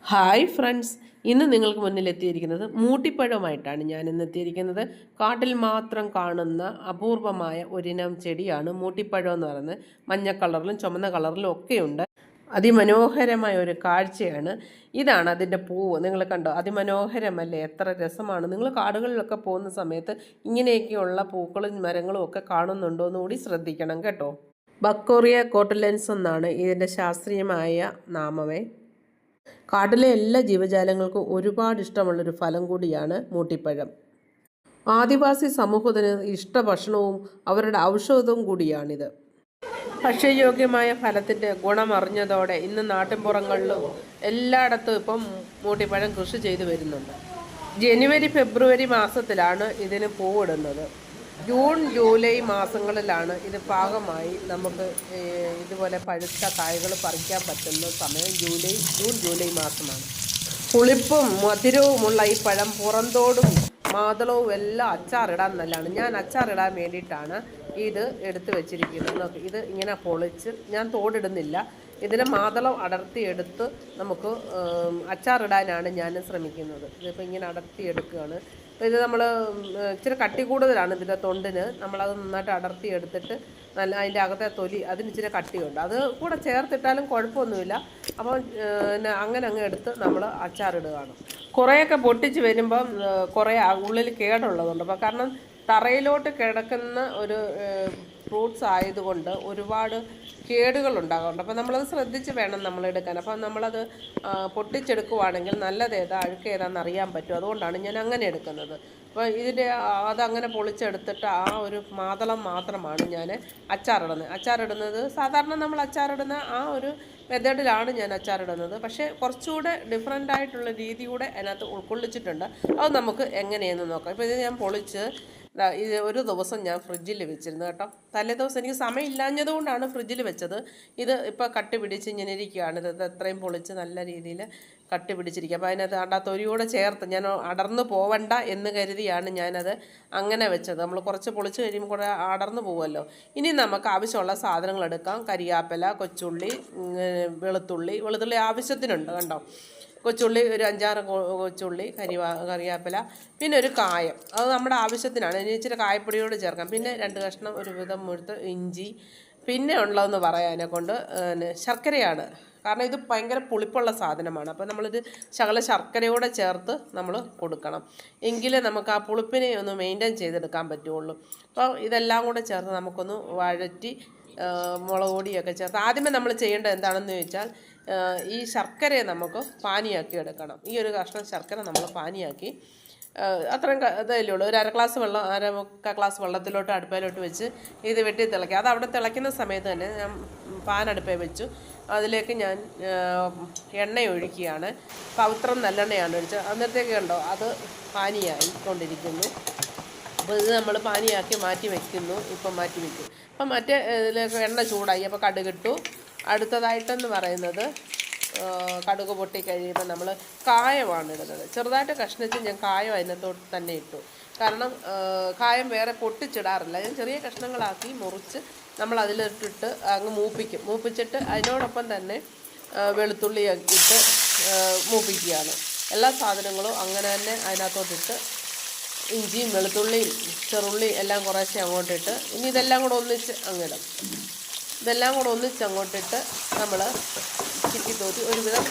Hi friends, ഇന്ന് നിങ്ങൾക്ക് മുന്നിൽ എത്തിയിരിക്കുന്നത് മൂട്ടിപ്പഴമായിട്ടാണ് ഞാൻ ഇന്ന് എത്തിയിരിക്കുന്നത്. കാട്ടിൽ മാത്രം കാണുന്ന അപൂർവമായ ഒരിനം ചെടിയാണ് മൂട്ടിപ്പഴം എന്ന് പറയുന്നത്. മഞ്ഞ കളറിലും ചുമന്ന കളറിലും ഒക്കെയുണ്ട്. അതിമനോഹരമായ ഒരു കാഴ്ചയാണ്. ഇതാണ് അതിൻ്റെ പൂവ്. നിങ്ങൾ കണ്ടോ, അതിമനോഹരമല്ലേ? എത്ര രസമാണ്! നിങ്ങൾ കാടുകളിലൊക്കെ പോകുന്ന സമയത്ത് ഇങ്ങനെയൊക്കെയുള്ള പൂക്കളും മരങ്ങളും ഒക്കെ കാണുന്നുണ്ടോ എന്ന് കൂടി ശ്രദ്ധിക്കണം കേട്ടോ. ബക്കോറിയ കോട്ടിലെൻസ് എന്നാണ് ഇതിൻ്റെ ശാസ്ത്രീയമായ നാമമേ. കാട്ടിലെ എല്ലാ ജീവജാലങ്ങൾക്കും ഒരുപാട് ഇഷ്ടമുള്ളൊരു ഫലം കൂടിയാണ് മൂട്ടിപ്പഴം. ആദിവാസി സമൂഹത്തിന് ഇഷ്ടഭക്ഷണവും അവരുടെ ഔഷധവും കൂടിയാണിത്. ഭക്ഷ്യയോഗ്യമായ ഫലത്തിൻ്റെ ഗുണമറിഞ്ഞതോടെ ഇന്ന് നാട്ടിൻപുറങ്ങളിലും എല്ലായിടത്തും ഇപ്പം മൂട്ടിപ്പഴം കൃഷി ചെയ്തു വരുന്നുണ്ട്. ജനുവരി ഫെബ്രുവരി മാസത്തിലാണ് ഇതിന് പൂവിടുന്നത്. ജൂൺ ജൂലൈ മാസങ്ങളിലാണ് ഇത് പാകമായി നമുക്ക് ഇതുപോലെ പഴുത്ത കായകൾ പറിക്കാൻ പറ്റുന്ന സമയം ജൂൺ ജൂലൈ മാസമാണ്. പുളിപ്പും മധുരവുമുള്ള ഈ പഴം പുറന്തോടും മാതളവും എല്ലാം അച്ചാറിടാൻ നല്ലതാണ്. ഞാൻ അച്ചാറിടാൻ വേണ്ടിയിട്ടാണ് ഇത് എടുത്ത് വെച്ചിരിക്കുന്നത്. ഇത് ഇങ്ങനെ പൊളിച്ച്, ഞാൻ തോടിടുന്നില്ല, ഇതിനെ മാതളം അടർത്തിയെടുത്ത് നമുക്ക് അച്ചാറിടാനാണ് ഞാൻ ശ്രമിക്കുന്നത്. ഇതിപ്പോൾ ഇങ്ങനെ അടർത്തിയെടുക്കുകയാണ്. അപ്പോൾ ഇത് നമ്മൾ ഇച്ചിരി കട്ടി കൂടുതലാണ് ഇതിൻ്റെ തൊണ്ടിന്. നമ്മളത് നന്നായിട്ട് അടർത്തിയെടുത്തിട്ട് നല്ല അതിൻ്റെ അകത്തെ തൊലി അതിന് ഇച്ചിരി കട്ടിയുണ്ട്, അത് കൂടെ ചേർത്തിട്ടാലും കുഴപ്പമൊന്നുമില്ല. അപ്പോൾ അങ്ങനെ അങ്ങ് എടുത്ത് നമ്മൾ അച്ചാറിടുകയാണ്. കുറേയൊക്കെ പൊട്ടിച്ച് വരുമ്പം കുറേ ഉള്ളിൽ കേടുള്ളതുണ്ട്. അപ്പോൾ കാരണം തറയിലോട്ട് കിടക്കുന്ന ഒരു ഫ്രൂട്ട്സ് ആയതുകൊണ്ട് ഒരുപാട് കേടുകളുണ്ടാകാറുണ്ട്. അപ്പോൾ നമ്മളത് ശ്രദ്ധിച്ച് വേണം നമ്മളെടുക്കാൻ. അപ്പോൾ നമ്മളത് പൊട്ടിച്ചെടുക്കുവാണെങ്കിൽ നല്ലതേതാ അഴുക്കേതാന്ന് അറിയാൻ പറ്റും. അതുകൊണ്ടാണ് ഞാൻ അങ്ങനെ എടുക്കുന്നത്. അപ്പോൾ ഇതിൻ്റെ അതങ്ങനെ പൊളിച്ചെടുത്തിട്ട് ആ ഒരു മാതളം മാത്രമാണ് ഞാൻ അച്ചാറിടുന്നത്. സാധാരണ നമ്മൾ അച്ചാറിടുന്ന ആ ഒരു മെത്തേഡിലാണ് ഞാൻ അച്ചാറിടുന്നത്. പക്ഷേ കുറച്ചുകൂടെ ഡിഫറെൻ്റ് ആയിട്ടുള്ള രീതി കൂടെ അതിനകത്ത് ഉൾക്കൊള്ളിച്ചിട്ടുണ്ട്. അത് നമുക്ക് എങ്ങനെയെന്ന് നോക്കാം. ഇപ്പോൾ ഇത് ഞാൻ പൊളിച്ച് ഇത് ഒരു ദിവസം ഞാൻ ഫ്രിഡ്ജിൽ വെച്ചിരുന്നു കേട്ടോ. തലേദിവസം എനിക്ക് സമയമില്ലാഞ്ഞതുകൊണ്ടാണ് ഫ്രിഡ്ജിൽ വെച്ചത്. ഇത് ഇപ്പോൾ കട്ടി പിടിച്ച് ഇങ്ങനെ ഇരിക്കുകയാണ്. ഇത് എത്രയും പൊളിച്ച് നല്ല രീതിയിൽ കട്ടി പിടിച്ചിരിക്കുക. അപ്പോൾ അതിനകത്ത് തൊലിയോടെ ചേർത്ത് ഞാൻ അടർന്നു പോവണ്ട എന്ന് കരുതിയാണ് ഞാനത് അങ്ങനെ വെച്ചത്. നമ്മൾ കുറച്ച് പൊളിച്ച് കഴിയുമ്പോൾ കുറേ അടർന്നു പോകുമല്ലോ. ഇനി നമുക്ക് ആവശ്യമുള്ള സാധനങ്ങൾ എടുക്കാം. കരിയാപ്പില, കൊച്ചുള്ളി, വെളുത്തുള്ളി ആവശ്യത്തിനുണ്ട് കണ്ടോ. കൊച്ചുള്ളി ഒരു 5-6 കൊച്ചുള്ളി, കറിവേപ്പില, പിന്നെ ഒരു കായം, അത് നമ്മുടെ ആവശ്യത്തിനാണ്. ഇനി ഇച്ചിരി കായപ്പൊടിയോട് ചേർക്കാം. പിന്നെ 2 കഷ്ണം ഒരു വിധം മുഴുത്ത ഇഞ്ചി. പിന്നെ ഉള്ളതെന്ന് പറയാനെ കൊണ്ട് ശർക്കരയാണ്. കാരണം ഇത് ഭയങ്കര പുളിപ്പുള്ള സാധനമാണ്. അപ്പോൾ നമ്മളിത് ശകല ശർക്കരയോടെ ചേർത്ത് നമ്മൾ കൊടുക്കണം. എങ്കിലേ നമുക്ക് ആ പുളിപ്പിനെ ഒന്ന് മെയിൻറ്റെയിൻ ചെയ്തെടുക്കാൻ പറ്റുള്ളൂ. അപ്പോൾ ഇതെല്ലാം കൂടെ ചേർത്ത് നമുക്കൊന്ന് വഴറ്റി മുളക് പൊടിയൊക്കെ ചേർത്ത് ആദ്യമേ നമ്മൾ ചെയ്യേണ്ടത് എന്താണെന്ന് ചോദിച്ചാൽ ഈ ശർക്കരയെ നമുക്ക് പാനിയാക്കി എടുക്കണം. ഈ ഒരു കഷ്ണം ശർക്കര നമ്മൾ പാനിയാക്കി അത്രയും ഇതല്ലേ ഉള്ളൂ. ഒരു 1/2 ഗ്ലാസ് വെള്ളം, 1/4 ഗ്ലാസ് വെള്ളത്തിലോട്ട് അടുപ്പയിലോട്ട് വെച്ച് ഇത് വെട്ടി തിളയ്ക്കുക. അത് അവിടെ തിളയ്ക്കുന്ന സമയത്ത് തന്നെ ഞാൻ പാൻ അടുപ്പേ വെച്ചു. അതിലേക്ക് ഞാൻ എണ്ണ ഒഴിക്കുകയാണ്. പവിത്രം നല്ലെണ്ണയാണ് ഒഴിച്ചത്. അന്നേരത്തേക്ക് കണ്ടോ അത് പാനിയായിക്കൊണ്ടിരിക്കുന്നു. അപ്പോൾ ഇത് നമ്മൾ പാനിയാക്കി മാറ്റി വയ്ക്കുന്നു. ഇപ്പം മാറ്റി വയ്ക്കും. അപ്പം മറ്റേ ഇതിലേക്ക് എണ്ണ ചൂടായി. അപ്പോൾ കടുകിട്ടു. അടുത്തതായിട്ടെന്ന് പറയുന്നത് കടുക് പൊട്ടി കഴിയുമ്പോൾ നമ്മൾ കായമാണ് ഇടുന്നത്. ചെറുതായിട്ട് കഷ്ണിച്ച് ഞാൻ കായം അതിനകത്തോട്ട് തന്നെ ഇട്ടു. കാരണം കായം വേറെ പൊട്ടിച്ചിടാറില്ല. ഞാൻ ചെറിയ കഷ്ണങ്ങളാക്കി മുറിച്ച് നമ്മൾ അതിലിട്ടിട്ട് അങ്ങ് മൂപ്പിച്ചിട്ട് അതിനോടൊപ്പം തന്നെ വെളുത്തുള്ളി ഇട്ട് മൂപ്പിക്കുകയാണ്. എല്ലാ സാധനങ്ങളും അങ്ങനെ തന്നെ അതിനകത്തോട്ടിട്ട് ഇഞ്ചിയും വെളുത്തുള്ളിയും ചെറുള്ളി എല്ലാം കുറേശ്ശെ അങ്ങോട്ടിട്ട് ഇനി ഇതെല്ലാം കൂടെ ഒന്നിച്ച് അങ്ങിടും. ഇതെല്ലാം കൂടെ ഒന്നിച്ച് അങ്ങോട്ടിട്ട് നമ്മൾ ചിക്കി തോറ്റി ഒരുവിധം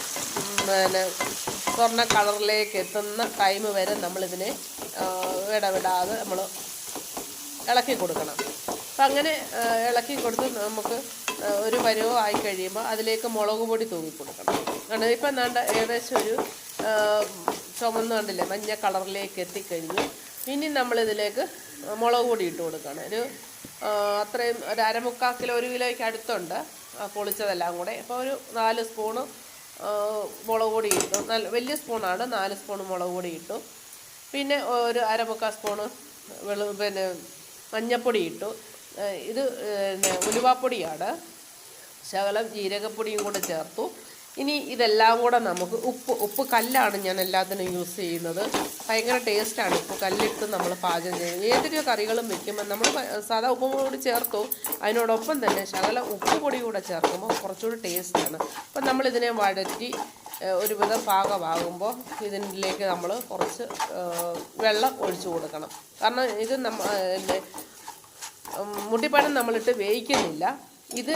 സ്വർണ്ണ കളറിലേക്ക് എത്തുന്ന ടൈം വരെ നമ്മളിതിനെ ഇടവിടാതെ നമ്മൾ ഇളക്കി കൊടുക്കണം. അപ്പം അങ്ങനെ ഇളക്കി കൊടുത്ത് നമുക്ക് ഒരു പരുവം ആയി കഴിയുമ്പോൾ അതിലേക്ക് മുളക് പൊടി തൂക്കി കൊടുക്കണം. കാരണം ഇപ്പം ഏകദേശം ഒരു ചുമന്ന് കണ്ടില്ലേ, മഞ്ഞ കളറിലേക്ക് എത്തിക്കഴിഞ്ഞു. ഇനി നമ്മളിതിലേക്ക് മുളക് പൊടി ഇട്ട് കൊടുക്കണം. അത്രയും ഒരു 1/4 കിലോ, 1 കിലോയ്ക്ക് അടുത്തുണ്ട് പൊളിച്ചതെല്ലാം കൂടെ. അപ്പോൾ ഒരു 4 സ്പൂണ് മുളക് പൊടി ഇട്ടു. നല്ല വലിയ സ്പൂണാണ്, 4 സ്പൂൺ മുളക് പൊടി ഇട്ടു. പിന്നെ ഒരു 1/4 സ്പൂണ് പിന്നെ മഞ്ഞൾപ്പൊടി ഇട്ടു. ഇത് ഉലുവാപ്പൊടിയാണ്. ശകലം ജീരകപ്പൊടിയും കൂടെ ചേർത്തു. ഇനി ഇതെല്ലാം കൂടെ നമുക്ക് ഉപ്പ് കല്ലാണ് ഞാൻ എല്ലാത്തിനും യൂസ് ചെയ്യുന്നത്. ഭയങ്കര ടേസ്റ്റാണ് ഉപ്പ് കല്ലിട്ട് നമ്മൾ പാചകം ചെയ്യുന്നത്. ഏതൊരു കറികളും വെക്കുമ്പോൾ നമ്മൾ സാധാ ഉപ്പ് പൊടി ചേർത്തു, അതിനോടൊപ്പം തന്നെ ശകലം ഉപ്പ് പൊടി കൂടെ ചേർക്കുമ്പോൾ കുറച്ചുകൂടി ടേസ്റ്റാണ്. അപ്പം നമ്മളിതിനെ വഴറ്റി ഒരുവിധം പാകമാകുമ്പോൾ ഇതിലേക്ക് നമ്മൾ കുറച്ച് വെള്ളം ഒഴിച്ചു കൊടുക്കണം. കാരണം ഇത് മുട്ടിപ്പഴം നമ്മളിട്ട് വേവിക്കുന്നില്ല. ഇത്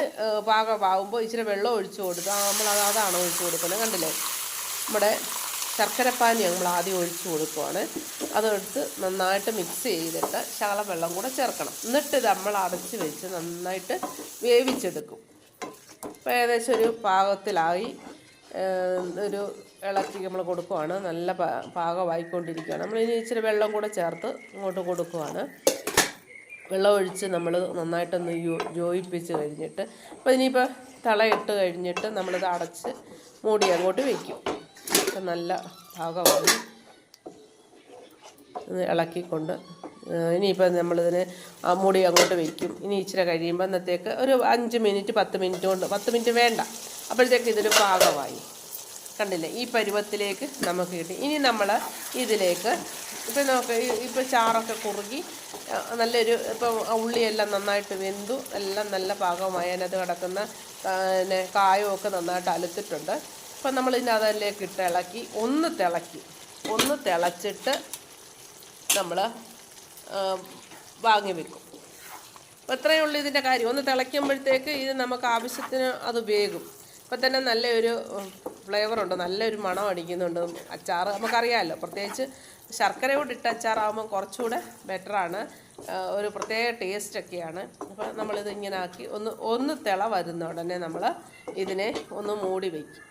പാകമാകുമ്പോൾ ഇച്ചിരി വെള്ളം ഒഴിച്ചു കൊടുക്കുക. അതാണ് ഒഴിച്ചു കൊടുക്കുന്നത്. കണ്ടില്ലേ, നമ്മുടെ ശർക്കരപ്പാനി നമ്മൾ ആദ്യം ഒഴിച്ചു കൊടുക്കുവാണ്. അതെടുത്ത് നന്നായിട്ട് മിക്സ് ചെയ്തിട്ട് ശകലം വെള്ളം കൂടെ ചേർക്കണം. എന്നിട്ട് നമ്മൾ അടച്ച് വെച്ച് നന്നായിട്ട് വേവിച്ചെടുക്കും. അപ്പോൾ ഏകദേശം ഒരു പാകത്തിലായി ഒരു ഇളക്കി നമ്മൾ കൊടുക്കുവാണ്. നല്ല പാകമായിക്കൊണ്ടിരിക്കുകയാണ്. നമ്മളിനി ഇച്ചിരി വെള്ളം കൂടെ ചേർത്ത് ഇങ്ങോട്ട് കൊടുക്കുവാണ്. വെള്ളം ഒഴിച്ച് നമ്മൾ നന്നായിട്ടൊന്ന് യോജിപ്പിച്ച് കഴിഞ്ഞിട്ട് അപ്പോൾ ഇനിയിപ്പോൾ തളയിട്ട് കഴിഞ്ഞിട്ട് നമ്മളിത് അടച്ച് മൂടി അങ്ങോട്ട് വയ്ക്കും. അപ്പം നല്ല പാകമായി ഇളക്കിക്കൊണ്ട് ഇനിയിപ്പോൾ നമ്മളിതിന് മൂടി അങ്ങോട്ട് വയ്ക്കും. ഇനി ഇച്ചിരി കഴിയുമ്പോൾ അന്നത്തേക്ക് ഒരു 5 മിനിറ്റ് 10 മിനിറ്റ് കൊണ്ട് 10 മിനിറ്റ് വേണ്ട, അപ്പോഴത്തേക്ക് ഇതിന് പാകമായി. കണ്ടില്ലേ, ഈ പരുവത്തിലേക്ക് നമുക്ക് കിട്ടി. ഇനി നമ്മൾ ഇതിലേക്ക് ഇപ്പം നമുക്ക് ഇപ്പോൾ ചാറൊക്കെ കുറുകി നല്ലൊരു ഇപ്പം ഉള്ളിയെല്ലാം നന്നായിട്ട് വെന്തു എല്ലാം നല്ല പാകമായി. അതിനകത്ത് കിടക്കുന്ന കായമൊക്കെ നന്നായിട്ട് അലുത്തിട്ടുണ്ട്. അപ്പം നമ്മളിതിൻ്റെ അതിലേക്ക് ഇട്ട് ഇളക്കി ഒന്ന് തിളച്ചിട്ട് നമ്മൾ വാങ്ങി വെക്കും. അപ്പോൾ ഇത്രയേ ഉള്ളൂ ഇതിൻ്റെ കാര്യം. ഒന്ന് തിളയ്ക്കുമ്പോഴത്തേക്ക് ഇത് നമുക്ക് ആവശ്യത്തിന് അത് വേകും. അപ്പോൾ തന്നെ നല്ലൊരു ഫ്ലേവറുണ്ട്, നല്ലൊരു മണം അടിക്കുന്നുണ്ട്. അച്ചാർ നമുക്കറിയാമല്ലോ, പ്രത്യേകിച്ച് ശർക്കരയോട് ഇട്ട അച്ചാറാകുമ്പോൾ കുറച്ചുകൂടെ ബെറ്ററാണ്, ഒരു പ്രത്യേക ടേസ്റ്റൊക്കെയാണ്. അപ്പോൾ നമ്മളിത് ഇങ്ങനെ ആക്കി ഒന്ന് തിള വരുന്ന ഉടനെ നമ്മൾ ഇതിനെ ഒന്ന് മൂടി വയ്ക്കും.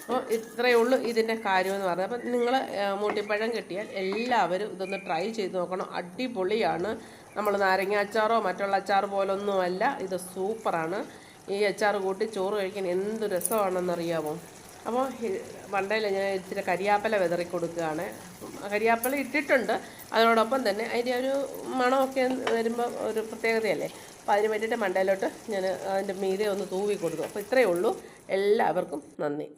അപ്പോൾ ഇത്രയേ ഉള്ളൂ ഇതിൻ്റെ കാര്യമെന്ന് പറഞ്ഞത്. അപ്പം നിങ്ങൾ മൂട്ടിപ്പഴം കിട്ടിയാൽ എല്ലാവരും ഇതൊന്ന് ട്രൈ ചെയ്ത് നോക്കണം. അടിപൊളിയാണ്. നമ്മൾ നാരങ്ങ അച്ചാറോ മറ്റുള്ള അച്ചാർ പോലൊന്നുമല്ല, ഇത് സൂപ്പറാണ്. ഈ അച്ചാർ കൂട്ടി ചോറ് കഴിക്കാൻ എന്ത് രസമാണെന്നറിയാമോ. അപ്പോൾ മണ്ടയിൽ ഞാൻ ഇച്ചിരി കരിയാപ്പല വിതറി കൊടുക്കുകയാണ്. കരിയാപ്പല ഇട്ടിട്ടുണ്ട്, അതിനോടൊപ്പം തന്നെ അതിൻ്റെ ഒരു മണമൊക്കെ വരുമ്പോൾ ഒരു പ്രത്യേകതയല്ലേ. അപ്പോൾ അതിന് വേണ്ടിയിട്ട് മണ്ടയിലോട്ട് ഞാൻ അതിൻ്റെ മീതെ ഒന്ന് തൂവി കൊടുക്കും. അപ്പോൾ ഇത്രയേ ഉള്ളൂ. എല്ലാവർക്കും നന്ദി.